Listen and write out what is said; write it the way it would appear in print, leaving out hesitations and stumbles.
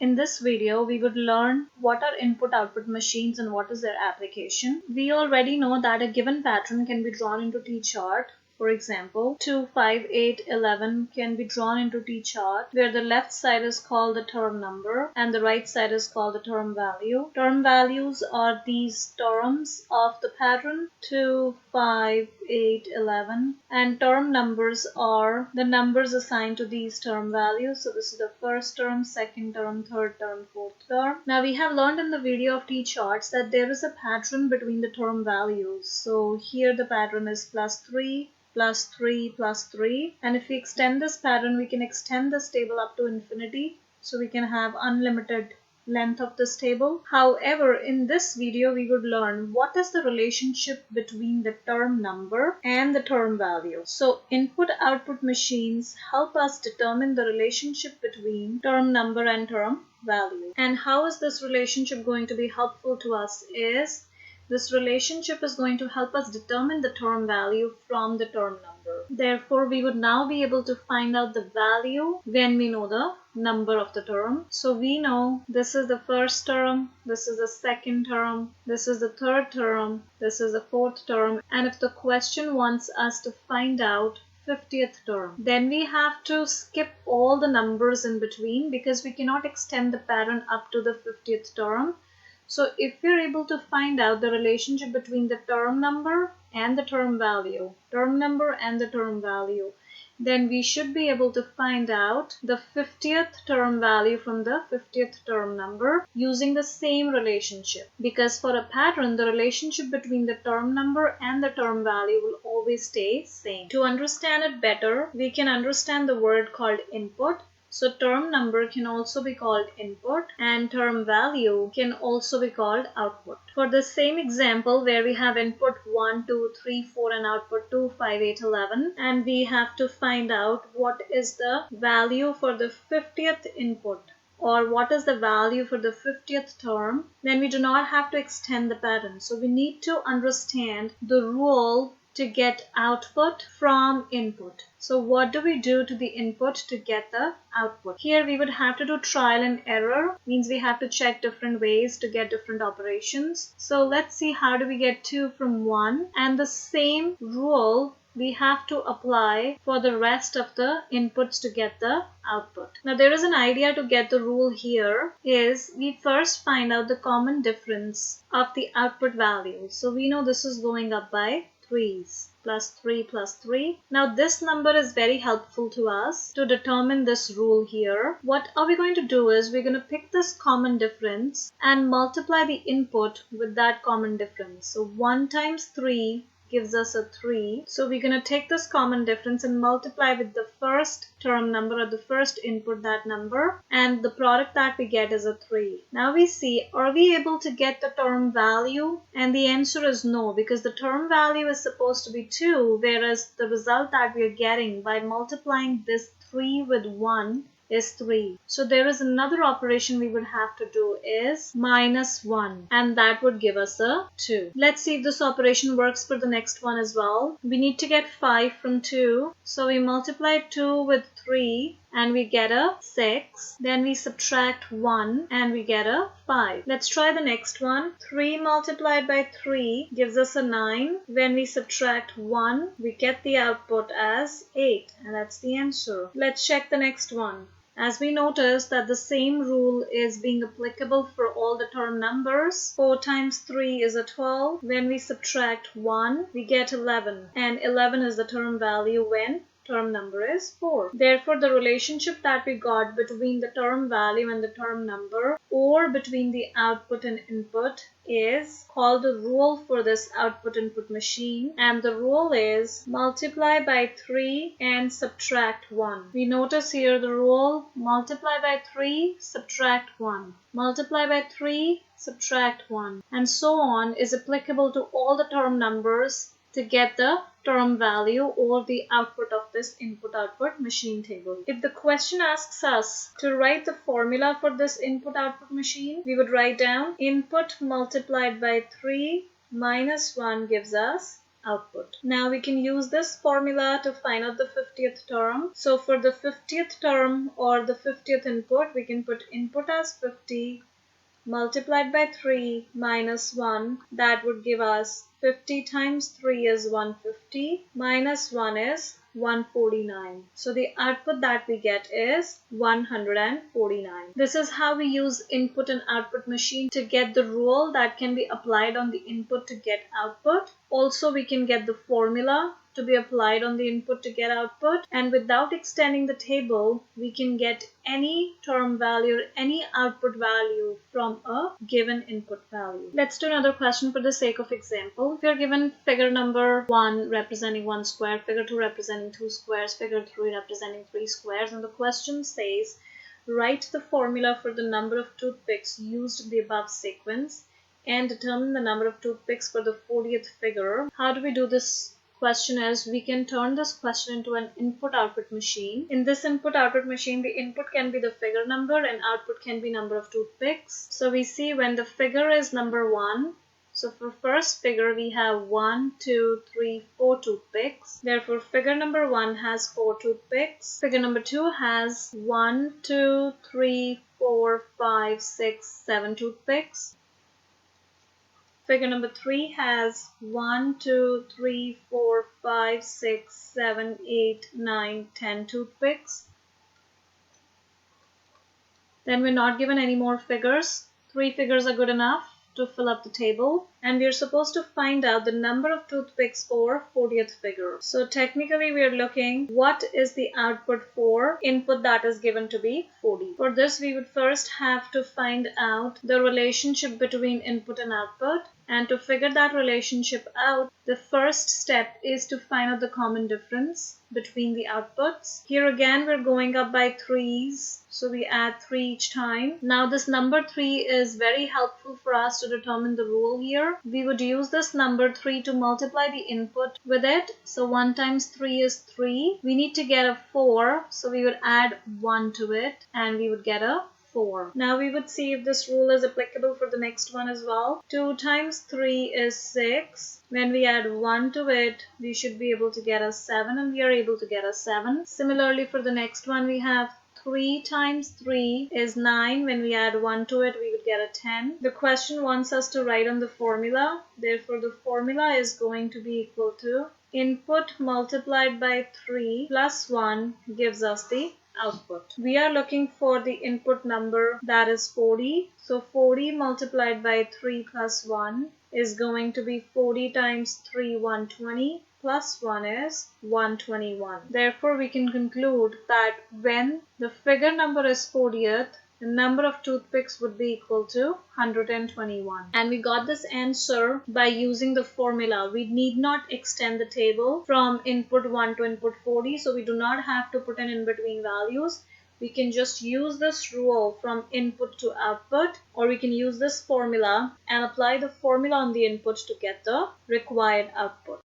In this video, we would learn what are input-output machines and what is their application. We already know that a given pattern can be drawn into T-chart. For example, 2, 5, 8, 11 can be drawn into T-chart where the left side is called the term number and the right side is called the term value. Term values are these terms of the pattern 2, 5, 8, 11, and term numbers are the numbers assigned to these term values. So this is the first term, second term, third term, fourth term. Now we have learned in the video of T-charts that there is a pattern between the term values. So here the pattern is +3, +3, +3, and if we extend this pattern, we can extend this table up to infinity, so we can have unlimited length of this table. However, in this video we would learn what is the relationship between the term number and the term value. So input-output machines help us determine the relationship between term number and term value. And how is this relationship going to be helpful to us is this relationship is going to help us determine the term value from the term number. Therefore, we would now be able to find out the value when we know the number of the term. So we know this is the first term, this is the second term, this is the third term, this is the fourth term. And if the question wants us to find out 50th term, then we have to skip all the numbers in between because we cannot extend the pattern up to the 50th term. So if we're able to find out the relationship between the term number and the term value, then we should be able to find out the 50th term value from the 50th term number using the same relationship. Because for a pattern, the relationship between the term number and the term value will always stay same. To understand it better, we can understand the word called input. So term number can also be called input and term value can also be called output. For the same example where we have input 1, 2, 3, 4 and output 2, 5, 8, 11, and we have to find out what is the value for the 50th input or what is the value for the 50th term, then we do not have to extend the pattern. So we need to understand the rule to get output from input. So what do we do to the input to get the output? Here we would have to do trial and error, means we have to check different ways to get different operations. So let's see how do we get 2 from 1, and the same rule we have to apply for the rest of the inputs to get the output. Now there is an idea to get the rule here is we first find out the common difference of the output values. So we know this is going up by 3's. +3, +3. Now this number is very helpful to us to determine this rule here. What are we going to do is we're going to pick this common difference and multiply the input with that common difference. So 1 times 3 gives us a 3. So we're going to take this common difference and multiply with the first term number or the first input, that number, and the product that we get is a 3. Now we see, are we able to get the term value? And the answer is no, because the term value is supposed to be 2, whereas the result that we are getting by multiplying this 3 with 1 is 3. So there is another operation we would have to do is -1, and that would give us a 2. Let's see if this operation works for the next one as well. We need to get 5 from 2. So we multiply 2 with 3 and we get a 6. Then we subtract 1 and we get a 5. Let's try the next one. 3 multiplied by 3 gives us a 9. When we subtract 1, we get the output as 8, and that's the answer. Let's check the next one. As we notice that the same rule is being applicable for all the term numbers. 4 times 3 is a 12. When we subtract 1, we get 11. And 11 is the term value when term number is 4. Therefore, the relationship that we got between the term value and the term number, or between the output and input, is called the rule for this output-input machine. And the rule is multiply by 3 and subtract 1. We notice here the rule multiply by 3, subtract 1. Multiply by 3, subtract 1. And so on is applicable to all the term numbers to get the term value or the output of this input-output machine table. If the question asks us to write the formula for this input-output machine, we would write down input multiplied by 3 minus 1 gives us output. Now we can use this formula to find out the 50th term. So for the 50th term or the 50th input, we can put input as 50 multiplied by 3 minus 1. That would give us 50 times 3 is 150 minus 1 is 149. So the output that we get is 149. This is how we use input and output machine to get the rule that can be applied on the input to get output. Also, we can get the formula to be applied on the input to get output, and without extending the table we can get any term value or any output value from a given input value. Let's do another question for the sake of example. We are given figure number 1 representing 1 square, figure 2 representing 2 squares, figure 3 representing 3 squares, and the question says write the formula for the number of toothpicks used in the above sequence and determine the number of toothpicks for the 40th figure. How do we do this? Question is, we can turn this question into an input-output machine. In this input-output machine, the input can be the figure number and output can be number of toothpicks. So we see when the figure is number 1, so for first figure we have 1, 2, 3, 4 toothpicks. Therefore, figure number 1 has 4 toothpicks. Figure number 2 has 1, 2, 3, 4, 5, 6, 7 toothpicks. Figure number 3 has 1, 2, 3, 4, 5, 6, 7, 8, 9, 10 toothpicks. Then we're not given any more figures. 3 figures are good enough to fill up the table. And we are supposed to find out the number of toothpicks for 40th figure. So technically we are looking what is the output for input that is given to be 40. For this we would first have to find out the relationship between input and output. And to figure that relationship out, the first step is to find out the common difference between the outputs. Here again we're going up by 3's. So we add 3 each time. Now this number 3 is very helpful for us to determine the rule here. We would use this number 3 to multiply the input with it. So 1 times 3 is 3. We need to get a 4. So we would add 1 to it and we would get a 4. Now we would see if this rule is applicable for the next one as well. 2 times 3 is 6. When we add 1 to it, we should be able to get a 7 and we are able to get a 7. Similarly for the next one we have 3 times 3 is 9. When we add 1 to it, we would get a 10. The question wants us to write on the formula. Therefore, the formula is going to be equal to input multiplied by 3 plus 1 gives us the output. We are looking for the input number that is 40. So 40 multiplied by 3 plus 1 is going to be 40 times 3, 120. Plus 1 is 121. Therefore, we can conclude that when the figure number is 40th, the number of toothpicks would be equal to 121. And we got this answer by using the formula. We need not extend the table from input 1 to input 40, so we do not have to put in between values. We can just use this rule from input to output, or we can use this formula and apply the formula on the input to get the required output.